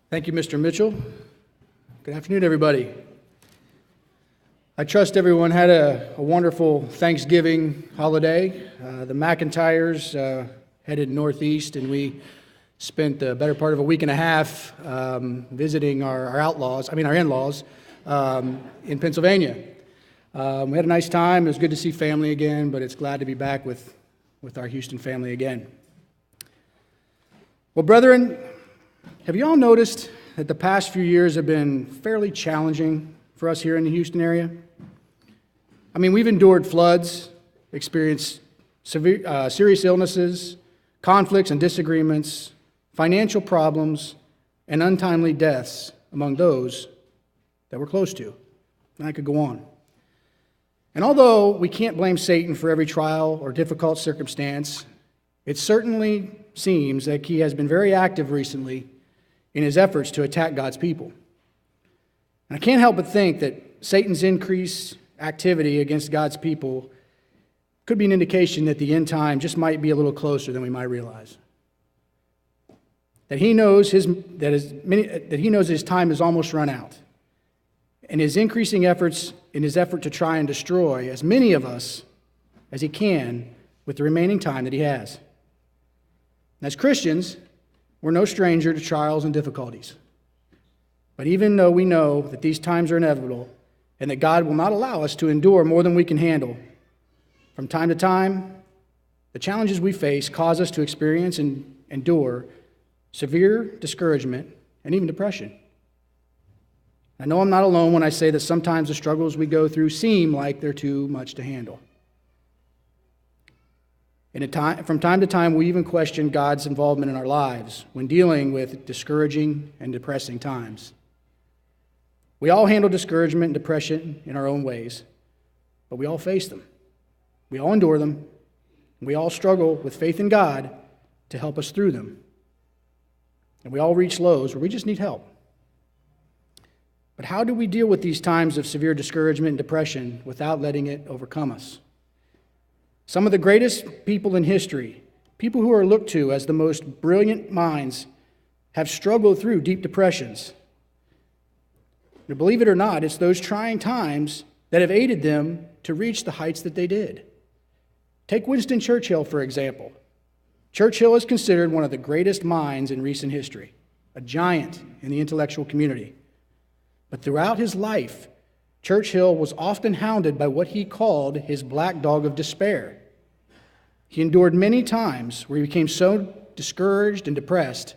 Thank you, Mr. Mitchell. Good afternoon, everybody. I trust everyone had a wonderful Thanksgiving holiday. The McIntyres headed northeast, and we spent the better part of a week and a half visiting our in-laws, in Pennsylvania. We had a nice time. It was good to see family again, but it's glad to be back with our Houston family again. Well, brethren, have you all noticed that the past few years have been fairly challenging for us here in the Houston area? I mean, we've endured floods, experienced serious illnesses, conflicts and disagreements, financial problems, and untimely deaths among those that we're close to. And I could go on. And although we can't blame Satan for every trial or difficult circumstance, it certainly seems that he has been very active recently in his efforts to attack God's people. And I can't help but think that Satan's increased activity against God's people could be an indication that the end time just might be a little closer than we might realize. That he knows his time has almost run out, and his increasing efforts in his effort to try and destroy as many of us as he can with the remaining time that he has. As Christians, we're no stranger to trials and difficulties. But even though we know that these times are inevitable and that God will not allow us to endure more than we can handle, from time to time, the challenges we face cause us to experience and endure severe discouragement and even depression. I know I'm not alone when I say that sometimes the struggles we go through seem like they're too much to handle. And from time to time, we even question God's involvement in our lives when dealing with discouraging and depressing times. We all handle discouragement and depression in our own ways, but we all face them. We all endure them, and we all struggle with faith in God to help us through them. And we all reach lows where we just need help. But how do we deal with these times of severe discouragement and depression without letting it overcome us? Some of the greatest people in history, people who are looked to as the most brilliant minds, have struggled through deep depressions. And believe it or not, it's those trying times that have aided them to reach the heights that they did. Take Winston Churchill, for example. Churchill is considered one of the greatest minds in recent history, a giant in the intellectual community. But throughout his life, Churchill was often hounded by what he called his black dog of despair. He endured many times where he became so discouraged and depressed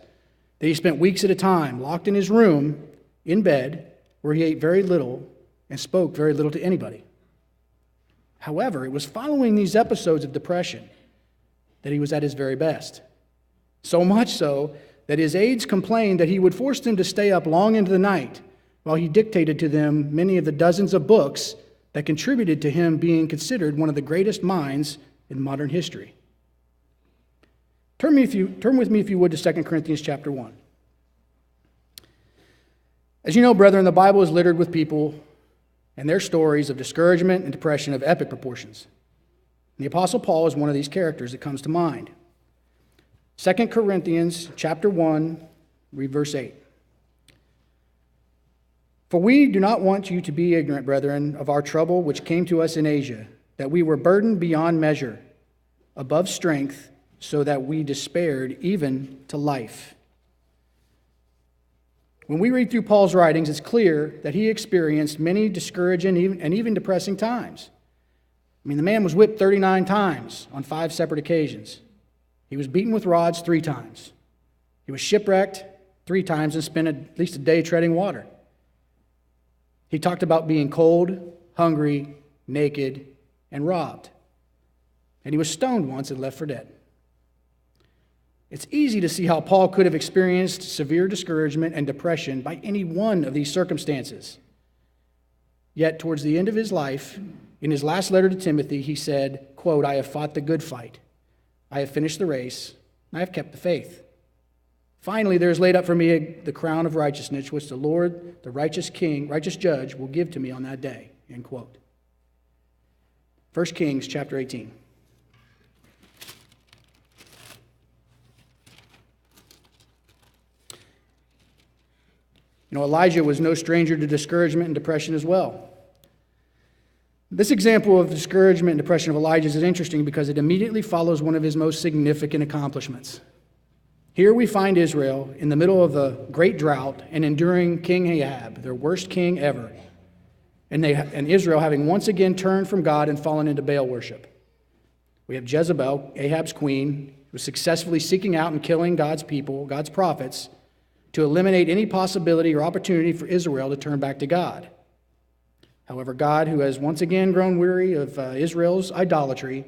that he spent weeks at a time locked in his room, in bed, where he ate very little and spoke very little to anybody. However, it was following these episodes of depression that he was at his very best. So much so that his aides complained that he would force them to stay up long into the night while he dictated to them many of the dozens of books that contributed to him being considered one of the greatest minds in modern history. Turn with me, if you would, to 2 Corinthians chapter 1. As you know, brethren, the Bible is littered with people and their stories of discouragement and depression of epic proportions. And the Apostle Paul is one of these characters that comes to mind. 2 Corinthians chapter 1, read verse 8. For we do not want you to be ignorant, brethren, of our trouble which came to us in Asia, that we were burdened beyond measure, above strength, so that we despaired even to life. When we read through Paul's writings, it's clear that he experienced many discouraging and even depressing times. I mean, the man was whipped 39 times on 5 separate occasions. He was beaten with rods 3 times. He was shipwrecked 3 times and spent at least a day treading water. He talked about being cold, hungry, naked, and robbed. And he was stoned once and left for dead. It's easy to see how Paul could have experienced severe discouragement and depression by any one of these circumstances. Yet, towards the end of his life, in his last letter to Timothy, he said, quote, I have fought the good fight. I have finished the race. And I have kept the faith. Finally, there is laid up for me the crown of righteousness, which the Lord, the righteous judge, will give to me on that day. End quote. 1 Kings chapter 18. Elijah was no stranger to discouragement and depression as well. This example of discouragement and depression of Elijah's is interesting because it immediately follows one of his most significant accomplishments. Here we find Israel in the middle of a great drought and enduring King Ahab, their worst king ever, and Israel having once again turned from God and fallen into Baal worship. We have Jezebel, Ahab's queen, who was successfully seeking out and killing God's people, God's prophets, to eliminate any possibility or opportunity for Israel to turn back to God. However, God, who has once again grown weary of Israel's idolatry,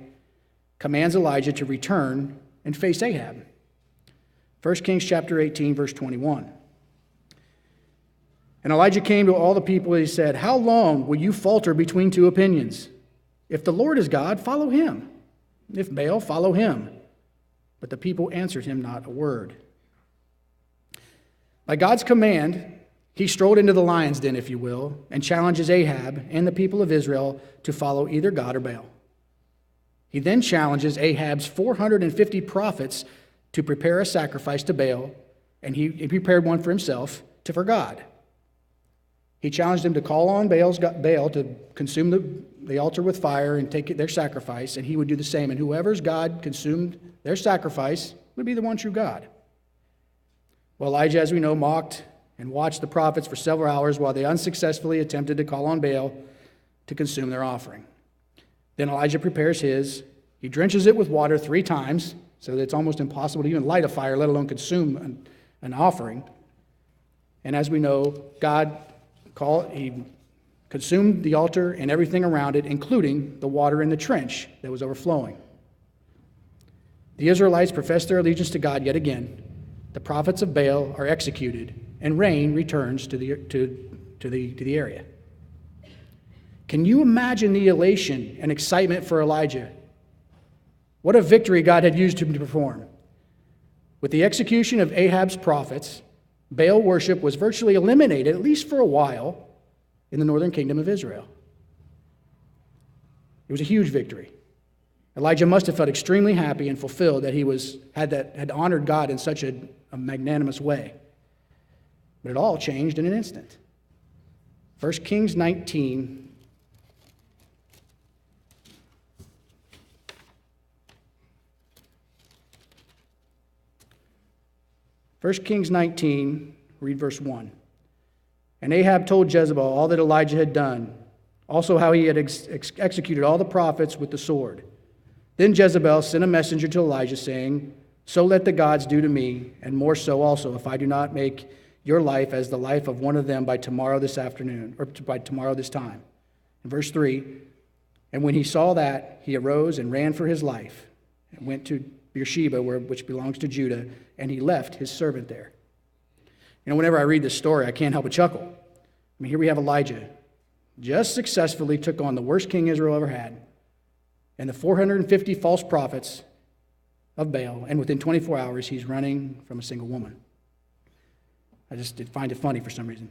commands Elijah to return and face Ahab. 1 Kings chapter 18, verse 21. And Elijah came to all the people and he said, "How long will you falter between two opinions? If the Lord is God, follow him. If Baal, follow him." But the people answered him not a word. By God's command, he strolled into the lion's den, if you will, and challenges Ahab and the people of Israel to follow either God or Baal. He then challenges Ahab's 450 prophets to prepare a sacrifice to Baal, and he prepared one for himself for God. He challenged them to call on Baal to consume the altar with fire and take their sacrifice, and he would do the same. And whoever's God consumed their sacrifice would be the one true God. Well, Elijah, as we know, mocked and watched the prophets for several hours while they unsuccessfully attempted to call on Baal to consume their offering. Then Elijah prepares his. He drenches it with water 3 times, so that it's almost impossible to even light a fire, let alone consume an offering. And as we know, he consumed the altar and everything around it, including the water in the trench that was overflowing. The Israelites profess their allegiance to God yet again. The prophets of Baal are executed, and rain returns to the area. Can you imagine the elation and excitement for Elijah? What a victory God had used him to perform. With the execution of Ahab's prophets, Baal worship was virtually eliminated, at least for a while, in the northern kingdom of Israel. It was a huge victory. Elijah must have felt extremely happy and fulfilled that he had honored God in such a magnanimous way. But it all changed in an instant. 1 Kings 19. First Kings 19, read verse 1. And Ahab told Jezebel all that Elijah had done, also how he had executed all the prophets with the sword. Then Jezebel sent a messenger to Elijah, saying, "So let the gods do to me, and more so also, if I do not make your life as the life of one of them by tomorrow this afternoon, or by tomorrow this time." In verse 3, and when he saw that, he arose and ran for his life, and went to Beersheba, which belongs to Judah, and he left his servant there. Whenever I read this story, I can't help but chuckle. Here we have Elijah, just successfully took on the worst king Israel ever had, and the 450 false prophets of Baal, and within 24 hours, he's running from a single woman. I just find it funny for some reason.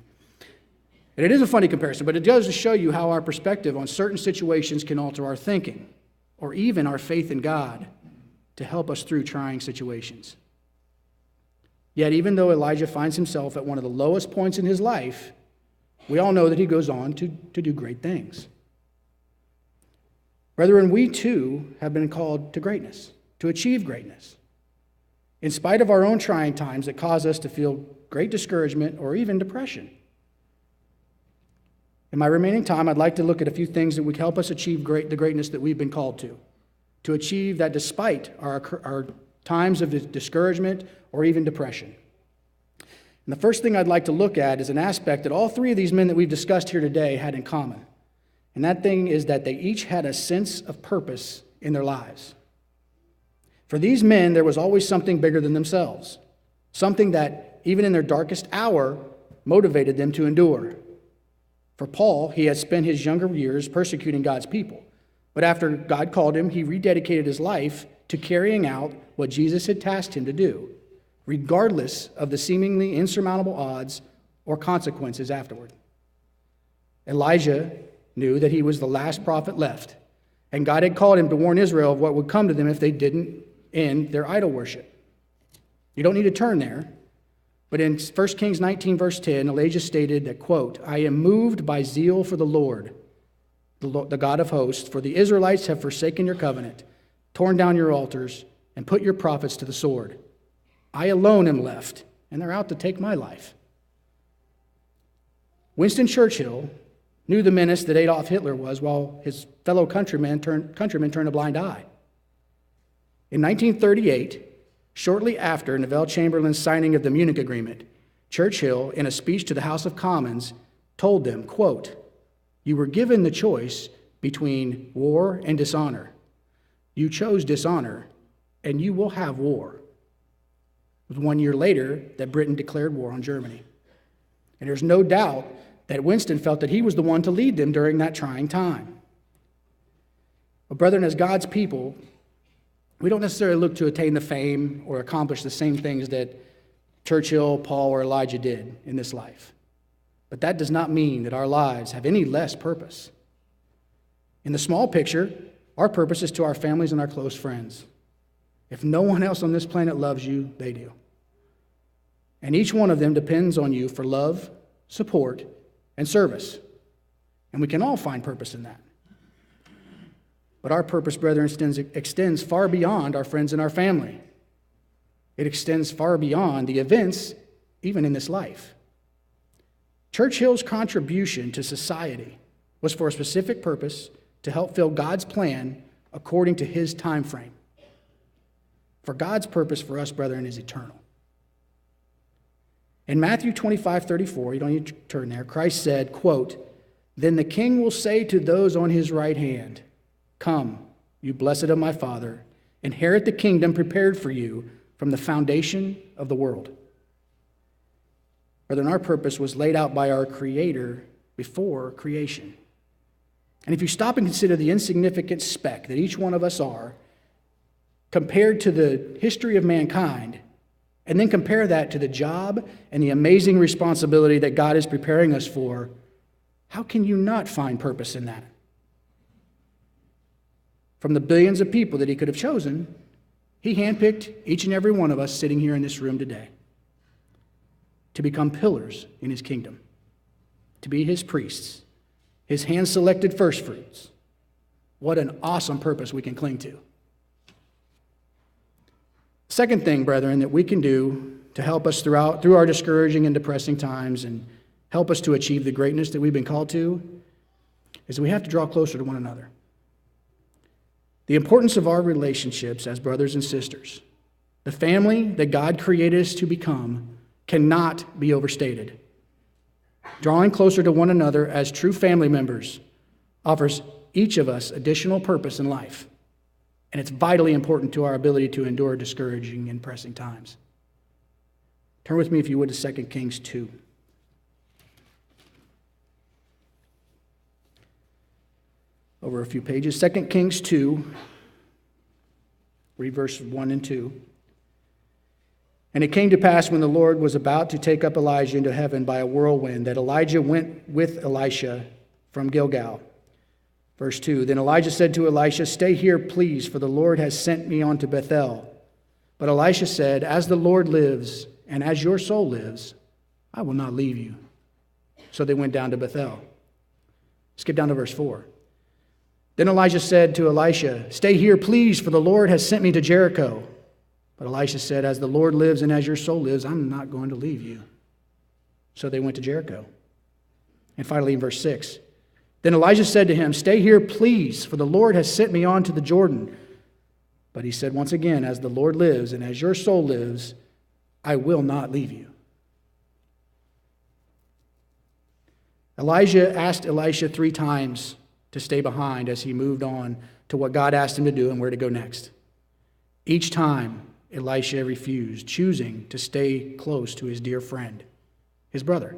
And it is a funny comparison, but it does show you how our perspective on certain situations can alter our thinking, or even our faith in God, to help us through trying situations. Yet, even though Elijah finds himself at one of the lowest points in his life, we all know that he goes on to do great things. Brethren, we too have been called to greatness, to achieve greatness. In spite of our own trying times that cause us to feel great discouragement or even depression. In my remaining time, I'd like to look at a few things that would help us achieve the greatness that we've been called to achieve that despite our times of discouragement or even depression. And the first thing I'd like to look at is an aspect that all 3 of these men that we've discussed here today had in common. And that thing is that they each had a sense of purpose in their lives. For these men, there was always something bigger than themselves, something that, even in their darkest hour, motivated them to endure. For Paul, he had spent his younger years persecuting God's people. But after God called him, he rededicated his life to carrying out what Jesus had tasked him to do, regardless of the seemingly insurmountable odds or consequences afterward. Elijah knew that he was the last prophet left, and God had called him to warn Israel of what would come to them if they didn't end their idol worship. You don't need to turn there, But in 1 Kings 19, verse 10, Elijah stated that, quote, I am moved by zeal for the Lord, the God of hosts, for the Israelites have forsaken your covenant, torn down your altars, and put your prophets to the sword. I alone am left, and they're out to take my life. Winston Churchill knew the menace that Adolf Hitler was, while his fellow countrymen turned a blind eye. In 1938, shortly after Neville Chamberlain's signing of the Munich Agreement, Churchill, in a speech to the House of Commons, told them, quote, you were given the choice between war and dishonor. You chose dishonor, and you will have war. It was 1 year later that Britain declared war on Germany. And there's no doubt that Winston felt that he was the one to lead them during that trying time. But brethren, as God's people, we don't necessarily look to attain the fame or accomplish the same things that Churchill, Paul, or Elijah did in this life. But that does not mean that our lives have any less purpose. In the small picture, our purpose is to our families and our close friends. If no one else on this planet loves you, they do. And each one of them depends on you for love, support, and service. And we can all find purpose in that. But our purpose, brethren, extends far beyond our friends and our family. It extends far beyond the events, even in this life. Churchill's contribution to society was for a specific purpose to help fill God's plan according to his time frame. For God's purpose for us, brethren, is eternal. In Matthew 25:34, you don't need to turn there, Christ said, quote, then the king will say to those on his right hand, come, you blessed of my Father, inherit the kingdom prepared for you from the foundation of the world. Brethren, our purpose was laid out by our Creator before creation. And if you stop and consider the insignificant speck that each one of us are, compared to the history of mankind, and then compare that to the job and the amazing responsibility that God is preparing us for, how can you not find purpose in that? From the billions of people that he could have chosen, he handpicked each and every one of us sitting here in this room today to become pillars in his kingdom, to be his priests, his hand-selected firstfruits. What an awesome purpose we can cling to. Second thing, brethren, that we can do to help us through our discouraging and depressing times and help us to achieve the greatness that we've been called to is we have to draw closer to one another. The importance of our relationships as brothers and sisters, the family that God created us to become, cannot be overstated. Drawing closer to one another as true family members offers each of us additional purpose in life, and it's vitally important to our ability to endure discouraging and pressing times. Turn with me, if you would, to 2 Kings 2. Over a few pages. 2 Kings 2, read verses 1 and 2. And it came to pass when the Lord was about to take up Elijah into heaven by a whirlwind, that Elijah went with Elisha from Gilgal. Verse 2, then Elijah said to Elisha, stay here, please, for the Lord has sent me on to Bethel. But Elisha said, as the Lord lives, and as your soul lives, I will not leave you. So they went down to Bethel. Skip down to verse 4. Then Elijah said to Elisha, stay here, please, for the Lord has sent me to Jericho. But Elisha said, as the Lord lives and as your soul lives, I'm not going to leave you. So they went to Jericho. And finally in verse 6, then Elijah said to him, stay here, please, for the Lord has sent me on to the Jordan. But he said once again, as the Lord lives and as your soul lives, I will not leave you. Elijah asked Elisha 3 times to stay behind as he moved on to what God asked him to do and where to go next. Each time, Elisha refused, choosing to stay close to his dear friend, his brother.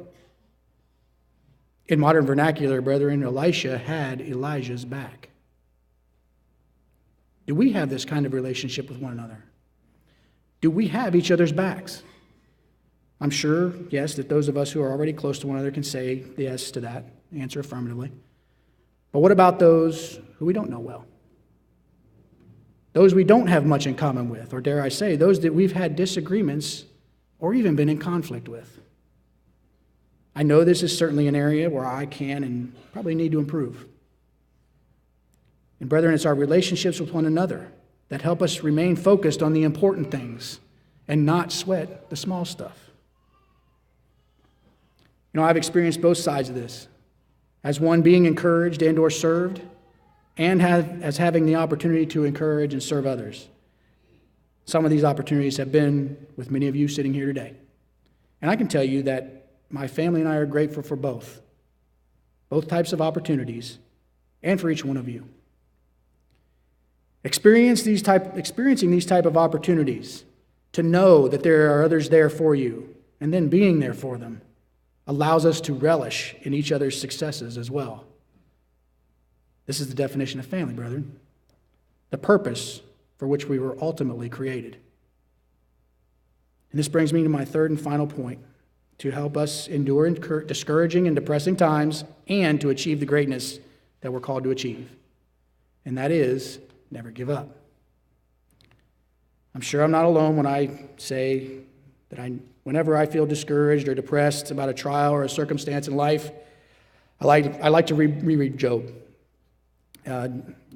In modern vernacular, brethren, Elisha had Elijah's back. Do we have this kind of relationship with one another? Do we have each other's backs? I'm sure, yes, that those of us who are already close to one another can say yes to that, answer affirmatively. But what about those who we don't know well? Those we don't have much in common with, or dare I say, those that we've had disagreements or even been in conflict with. I know this is certainly an area where I can and probably need to improve. And brethren, it's our relationships with one another that help us remain focused on the important things and not sweat the small stuff. You know, I've experienced both sides of this, as one being encouraged and or served, and as having the opportunity to encourage and serve others. Some of these opportunities have been with many of you sitting here today. And I can tell you that my family and I are grateful for both types of opportunities, and for each one of you. Experiencing these type of opportunities, to know that there are others there for you, and then being there for them, allows us to relish in each other's successes as well. This is the definition of family, brethren. The purpose for which we were ultimately created. And this brings me to my third and final point, to help us endure discouraging and depressing times and to achieve the greatness that we're called to achieve. And that is, never give up. I'm sure I'm not alone when I say that whenever I feel discouraged or depressed about a trial or a circumstance in life, I like to reread Job.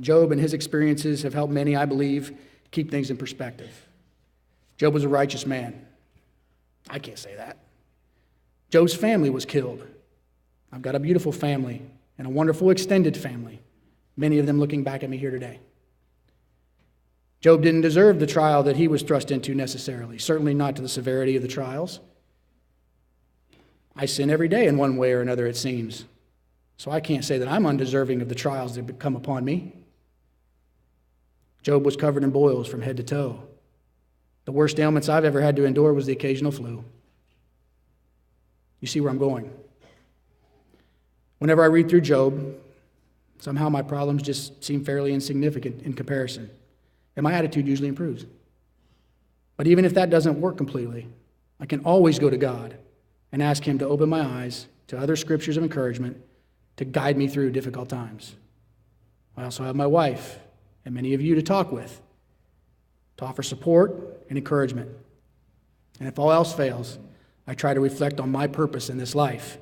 Job and his experiences have helped many, I believe, keep things in perspective. Job was a righteous man. I can't say that. Job's family was killed. I've got a beautiful family and a wonderful extended family, many of them looking back at me here today. Job didn't deserve the trial that he was thrust into necessarily, certainly not to the severity of the trials. I sin every day in one way or another, it seems. So I can't say that I'm undeserving of the trials that come upon me. Job was covered in boils from head to toe. The worst ailments I've ever had to endure was the occasional flu. You see where I'm going. Whenever I read through Job, somehow my problems just seem fairly insignificant in comparison, and my attitude usually improves. But even if that doesn't work completely, I can always go to God and ask Him to open my eyes to other scriptures of encouragement to guide me through difficult times. I also have my wife and many of you to talk with, to offer support and encouragement. And if all else fails, I try to reflect on my purpose in this life,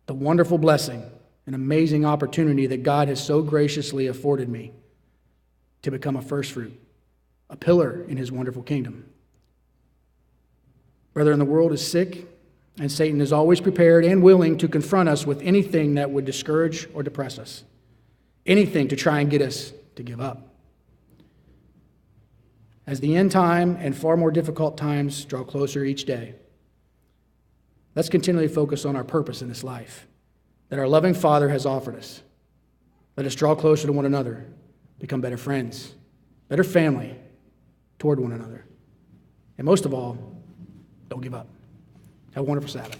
the wonderful blessing and amazing opportunity that God has so graciously afforded me to become a first fruit, a pillar in His wonderful kingdom. Brethren, the world is sick, and Satan is always prepared and willing to confront us with anything that would discourage or depress us, anything to try and get us to give up. As the end time and far more difficult times draw closer each day, let's continually focus on our purpose in this life that our loving Father has offered us. Let us draw closer to one another, become better friends, better family toward one another. And most of all, don't give up. Have a wonderful Sabbath.